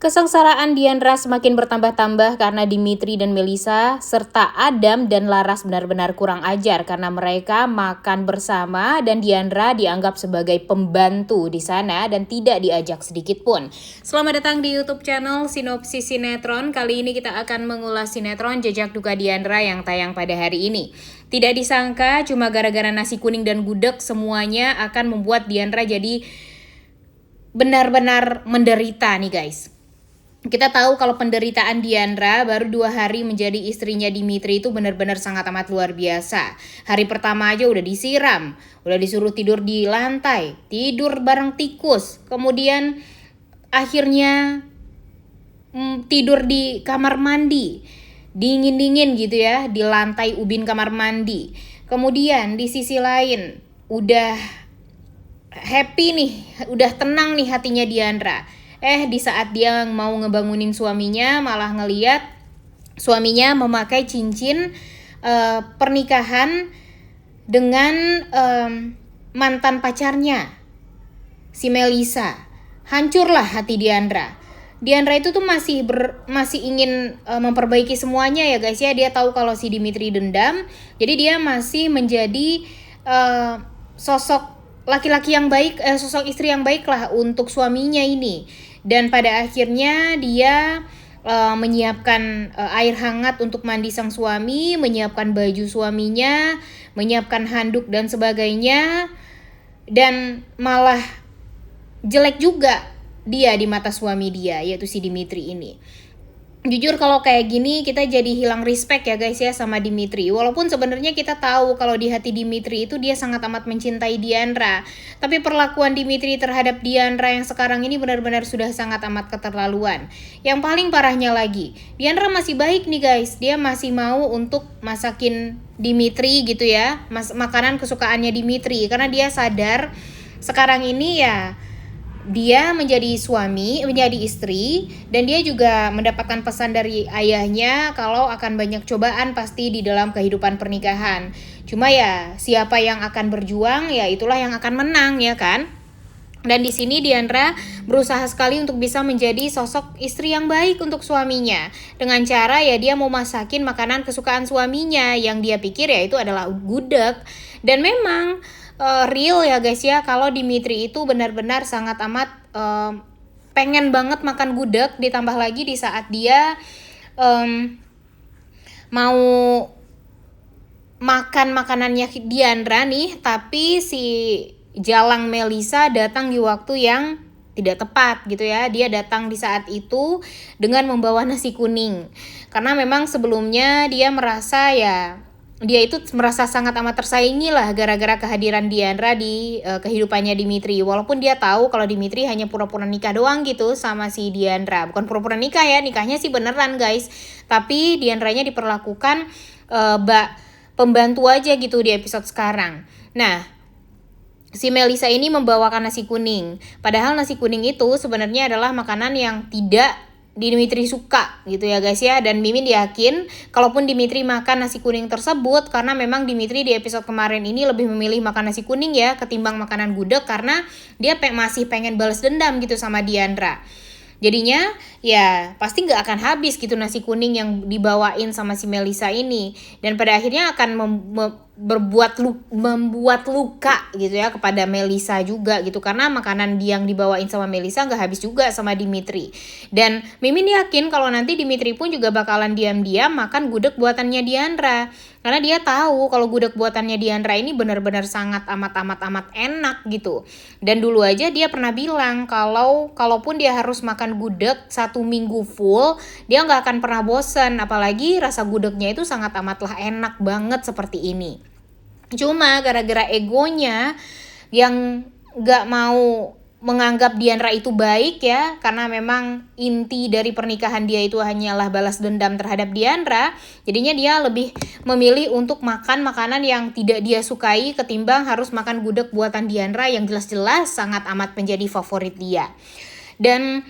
Kesengsaraan Diandra semakin bertambah-tambah karena Dimitri dan Melisa serta Adam dan Laras benar-benar kurang ajar karena mereka makan bersama dan Diandra dianggap sebagai pembantu di sana dan tidak diajak sedikit pun. Selamat datang di YouTube channel Sinopsis Sinetron. Kali ini kita akan mengulas sinetron Jejak Duka Diandra yang tayang pada hari ini. Tidak disangka cuma gara-gara nasi kuning dan gudeg semuanya akan membuat Diandra jadi benar-benar menderita nih guys. Kita tahu kalau penderitaan Diandra baru 2 hari menjadi istrinya Dimitri itu benar-benar sangat amat luar biasa. Hari pertama aja udah disiram, udah disuruh tidur di lantai, tidur bareng tikus. Kemudian akhirnya tidur di kamar mandi, dingin-dingin gitu ya, di lantai ubin kamar mandi. Kemudian di sisi lain udah happy nih, udah tenang nih hatinya Diandra. Di saat dia mau ngebangunin suaminya malah ngeliat suaminya memakai cincin pernikahan dengan mantan pacarnya, si Melisa. Hancurlah hati Diandra. Diandra itu tuh masih ingin memperbaiki semuanya ya guys ya. Dia tahu kalau si Dimitri dendam, jadi dia masih menjadi sosok laki-laki yang baik, sosok istri yang baik lah untuk suaminya ini. Dan pada akhirnya dia menyiapkan air hangat untuk mandi sang suami, menyiapkan baju suaminya, menyiapkan handuk dan sebagainya. Dan malah jelek juga dia di mata suami dia, yaitu si Dimitri ini. Jujur kalau kayak gini kita jadi hilang respect ya guys ya sama Dimitri. Walaupun sebenarnya kita tahu kalau di hati Dimitri itu dia sangat amat mencintai Diandra. Tapi perlakuan Dimitri terhadap Diandra yang sekarang ini benar-benar sudah sangat amat keterlaluan. Yang paling parahnya lagi, Diandra masih baik nih guys. Dia masih mau untuk masakin Dimitri gitu ya, makanan kesukaannya Dimitri. Karena dia sadar sekarang ini ya dia menjadi suami, menjadi istri, dan dia juga mendapatkan pesan dari ayahnya kalau akan banyak cobaan pasti di dalam kehidupan pernikahan. Cuma ya siapa yang akan berjuang ya itulah yang akan menang ya kan. Dan di sini Diandra berusaha sekali untuk bisa menjadi sosok istri yang baik untuk suaminya. Dengan cara ya dia mau masakin makanan kesukaan suaminya yang dia pikir ya itu adalah gudeg. Dan memang real ya guys ya kalau Dimitri itu benar-benar sangat amat pengen banget makan gudeg, ditambah lagi di saat dia mau makan makanannya Diandra nih, tapi si Jalang Melisa datang di waktu yang tidak tepat gitu ya. Dia datang di saat itu dengan membawa nasi kuning. Karena memang sebelumnya dia merasa ya dia itu merasa sangat amat tersaingi lah gara-gara kehadiran Diandra di kehidupannya Dimitri. Walaupun dia tahu kalau Dimitri hanya pura-pura nikah doang gitu sama si Diandra. Bukan pura-pura nikah ya, nikahnya sih beneran guys. Tapi Diandranya diperlakukan pembantu aja gitu di episode sekarang. Nah, si Melisa ini membawakan nasi kuning. Padahal nasi kuning itu sebenarnya adalah makanan yang tidak Dimitri suka gitu ya guys ya. Dan Mimin yakin kalaupun Dimitri makan nasi kuning tersebut, karena memang Dimitri di episode kemarin ini lebih memilih makan nasi kuning ya ketimbang makanan gudeg, karena dia masih pengen balas dendam gitu sama Diandra. Jadinya ya pasti gak akan habis gitu nasi kuning yang dibawain sama si Melisa ini. Dan pada akhirnya akan membuat luka gitu ya kepada Melisa juga gitu. Karena makanan yang dibawain sama Melisa gak habis juga sama Dimitri. Dan Mimin yakin kalau nanti Dimitri pun juga bakalan diam-diam makan gudeg buatannya Diandra. Karena dia tahu kalau gudeg buatannya Diandra ini benar-benar sangat amat enak gitu. Dan dulu aja dia pernah bilang kalaupun dia harus makan gudeg 1 minggu full, dia nggak akan pernah bosan. Apalagi rasa gudegnya itu sangat amatlah enak banget seperti ini. Cuma gara-gara egonya yang nggak mau menganggap Diandra itu baik ya, karena memang inti dari pernikahan dia itu hanyalah balas dendam terhadap Diandra. Jadinya dia lebih memilih untuk makan makanan yang tidak dia sukai ketimbang harus makan gudeg buatan Diandra yang jelas-jelas sangat amat menjadi favorit dia. Dan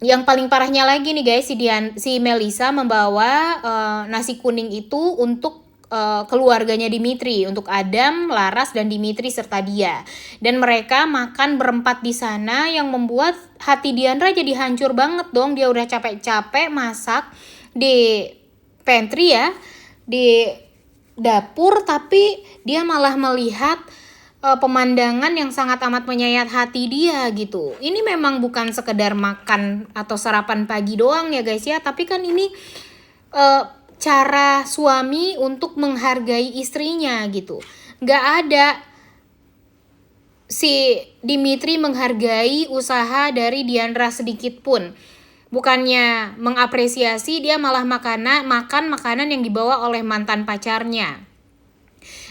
yang paling parahnya lagi nih guys, si Melisa membawa nasi kuning itu untuk keluarganya Dimitri, untuk Adam, Laras, dan Dimitri serta dia. Dan mereka makan berempat di sana yang membuat hati Diandra jadi hancur banget dong. Dia udah capek-capek masak di pantry ya, di dapur, tapi dia malah melihat pemandangan yang sangat amat menyayat hati dia gitu. Ini memang bukan sekedar makan atau sarapan pagi doang ya guys ya, tapi kan ini cara suami untuk menghargai istrinya gitu. Nggak ada si Dimitri menghargai usaha dari Diandra sedikit pun. Bukannya mengapresiasi, dia malah makan makanan yang dibawa oleh mantan pacarnya.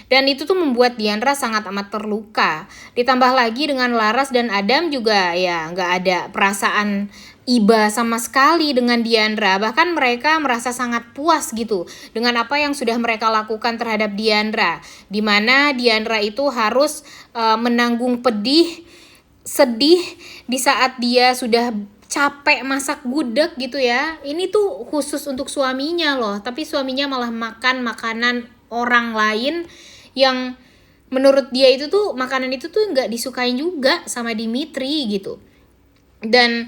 Dan itu tuh membuat Diandra sangat amat terluka. Ditambah lagi dengan Laras dan Adam juga ya nggak ada perasaan iba sama sekali dengan Diandra. Bahkan mereka merasa sangat puas gitu dengan apa yang sudah mereka lakukan terhadap Diandra. Dimana Diandra itu harus menanggung sedih di saat dia sudah capek masak gudeg gitu ya. Ini tuh khusus untuk suaminya loh, tapi suaminya malah makan makanan orang lain yang menurut dia itu tuh makanan itu tuh nggak disukain juga sama Dimitri gitu. Dan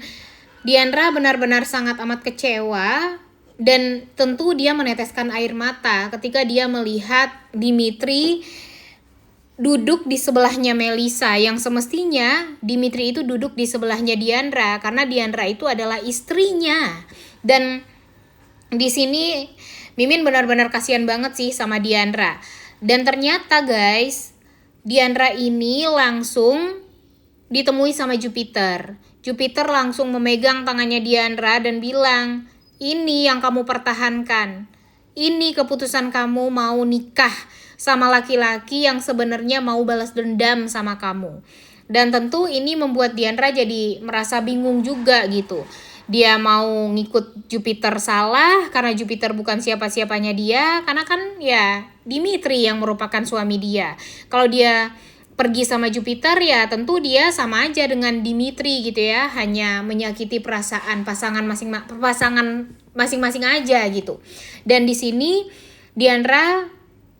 Diandra benar-benar sangat amat kecewa, dan tentu dia meneteskan air mata ketika dia melihat Dimitri duduk di sebelahnya Melisa, yang semestinya Dimitri itu duduk di sebelahnya Diandra karena Diandra itu adalah istrinya. Dan di sini Mimin benar-benar kasihan banget sih sama Diandra. Dan ternyata guys, Diandra ini langsung ditemui sama Jupiter. Jupiter langsung memegang tangannya Diandra dan bilang, ini yang kamu pertahankan. Ini keputusan kamu mau nikah sama laki-laki yang sebenarnya mau balas dendam sama kamu. Dan tentu ini membuat Diandra jadi merasa bingung juga gitu. Dia mau ngikut Jupiter salah karena Jupiter bukan siapa-siapanya dia, karena kan ya Dimitri yang merupakan suami dia. Kalau dia pergi sama Jupiter ya tentu dia sama aja dengan Dimitri gitu ya, hanya menyakiti perasaan pasangan masing-masing aja gitu. Dan di sini Diandra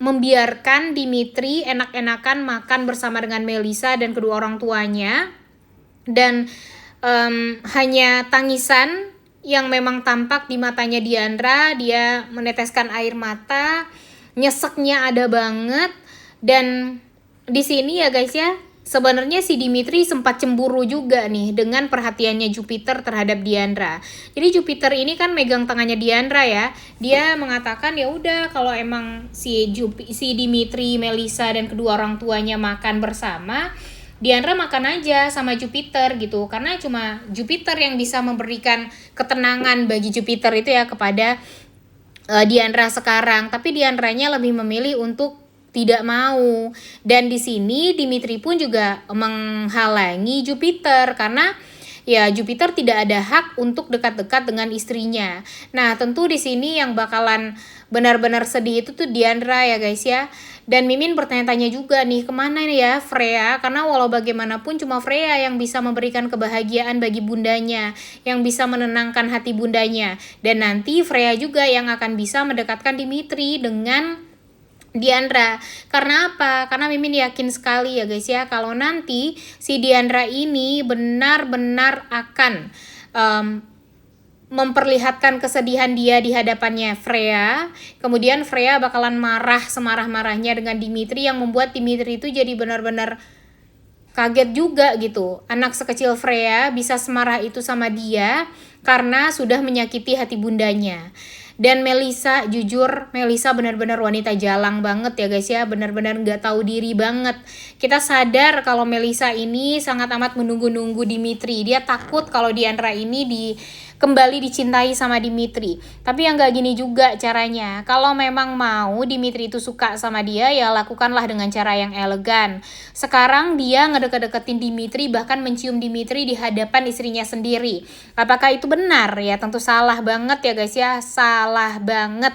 membiarkan Dimitri enak-enakan makan bersama dengan Melisa dan kedua orang tuanya, dan hanya tangisan yang memang tampak di matanya Diandra. Dia meneteskan air mata, nyeseknya ada banget. Dan di sini ya guys ya, sebenarnya si Dimitri sempat cemburu juga nih dengan perhatiannya Jupiter terhadap Diandra. Jadi Jupiter ini kan megang tangannya Diandra ya. Dia mengatakan ya udah, kalau emang si Dimitri, Melisa dan kedua orang tuanya makan bersama, Diandra makan aja sama Jupiter gitu, karena cuma Jupiter yang bisa memberikan ketenangan bagi Jupiter itu ya kepada Diandra sekarang. Tapi Diandranya lebih memilih untuk tidak mau. Dan di sini Dimitri pun juga menghalangi Jupiter karena ya Jupiter tidak ada hak untuk dekat-dekat dengan istrinya. Nah, tentu di sini yang bakalan benar-benar sedih itu tuh Diandra ya guys ya. Dan Mimin bertanya-tanya juga nih, kemana ya Freya? Karena walau bagaimanapun cuma Freya yang bisa memberikan kebahagiaan bagi bundanya, yang bisa menenangkan hati bundanya. Dan nanti Freya juga yang akan bisa mendekatkan Dimitri dengan Diandra. Karena apa? Karena Mimin yakin sekali ya guys ya, kalau nanti si Diandra ini benar-benar akan memperlihatkan kesedihan dia di hadapannya Freya. Kemudian Freya bakalan marah semarah-marahnya dengan Dimitri, yang membuat Dimitri itu jadi benar-benar kaget juga gitu. Anak sekecil Freya bisa semarah itu sama dia karena sudah menyakiti hati bundanya. Dan Melisa, jujur Melisa benar-benar wanita jalang banget ya guys ya, benar-benar nggak tahu diri banget. Kita sadar kalau Melisa ini sangat amat menunggu-nunggu Dimitri. Dia takut kalau Diandra ini kembali dicintai sama Dimitri. Tapi yang gak gini juga caranya. Kalau memang mau Dimitri itu suka sama dia, ya lakukanlah dengan cara yang elegan. Sekarang dia ngedeket-deketin Dimitri, bahkan mencium Dimitri di hadapan istrinya sendiri. Apakah itu benar? Ya tentu salah banget ya guys ya, salah banget.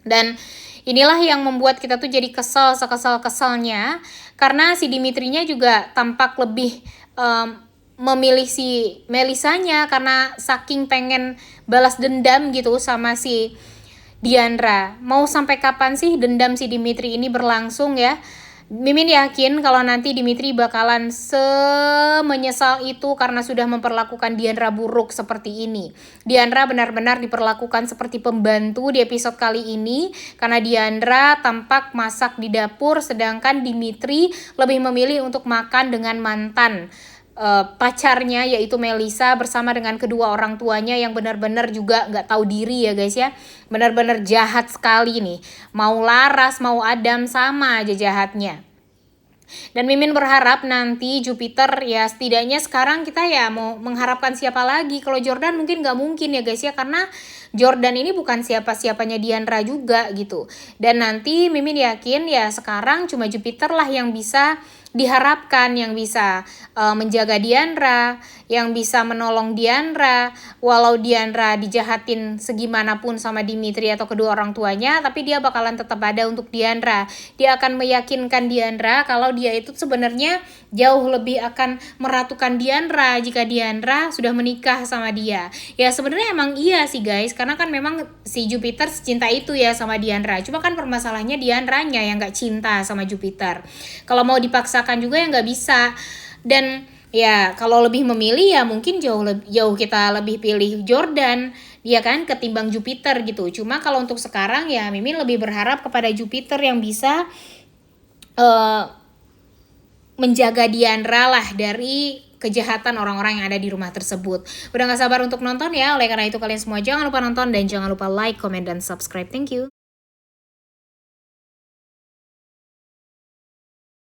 Dan inilah yang membuat kita tuh jadi kesel sekesal-keselnya, karena si Dimitrinya juga tampak lebih memilih si Melisanya karena saking pengen balas dendam gitu sama si Diandra, mau sampai kapan sih dendam si Dimitri ini berlangsung ya? Mimin yakin kalau nanti Dimitri bakalan semenyesal itu karena sudah memperlakukan Diandra buruk seperti ini. Diandra benar-benar diperlakukan seperti pembantu di episode kali ini karena Diandra tampak masak di dapur sedangkan Dimitri lebih memilih untuk makan dengan mantan pacarnya yaitu Melisa bersama dengan kedua orang tuanya yang benar-benar juga nggak tahu diri ya guys ya, benar-benar jahat sekali nih, mau Laras mau Adam sama aja jahatnya. Dan Mimin berharap nanti Jupiter ya setidaknya sekarang kita ya mau mengharapkan siapa lagi. Kalau Jordan mungkin nggak mungkin ya guys ya karena Jordan ini bukan siapa-siapanya Diandra juga gitu. Dan nanti Mimin yakin ya sekarang cuma Jupiter lah yang bisa diharapkan, yang bisa menjaga Diandra, yang bisa menolong Diandra. Walau Diandra dijahatin segimanapun sama Dimitri atau kedua orang tuanya, tapi dia bakalan tetap ada untuk Diandra. Dia akan meyakinkan Diandra kalau dia itu sebenarnya jauh lebih akan meratukan Diandra jika Diandra sudah menikah sama dia. Ya sebenarnya emang iya sih guys, karena kan memang si Jupiter secinta itu ya sama Diandra. Cuma kan permasalahannya Diandranya yang gak cinta sama Jupiter. Kalau mau dipaksakan juga ya nggak bisa. Dan ya kalau lebih memilih ya mungkin jauh kita lebih pilih Jordan ya kan ketimbang Jupiter gitu. Cuma kalau untuk sekarang ya Mimin lebih berharap kepada Jupiter yang bisa menjaga Diandra lah dari kejahatan orang-orang yang ada di rumah tersebut. Udah gak sabar untuk nonton ya. Oleh karena itu kalian semua jangan lupa nonton dan jangan lupa like, comment, dan subscribe. Thank you.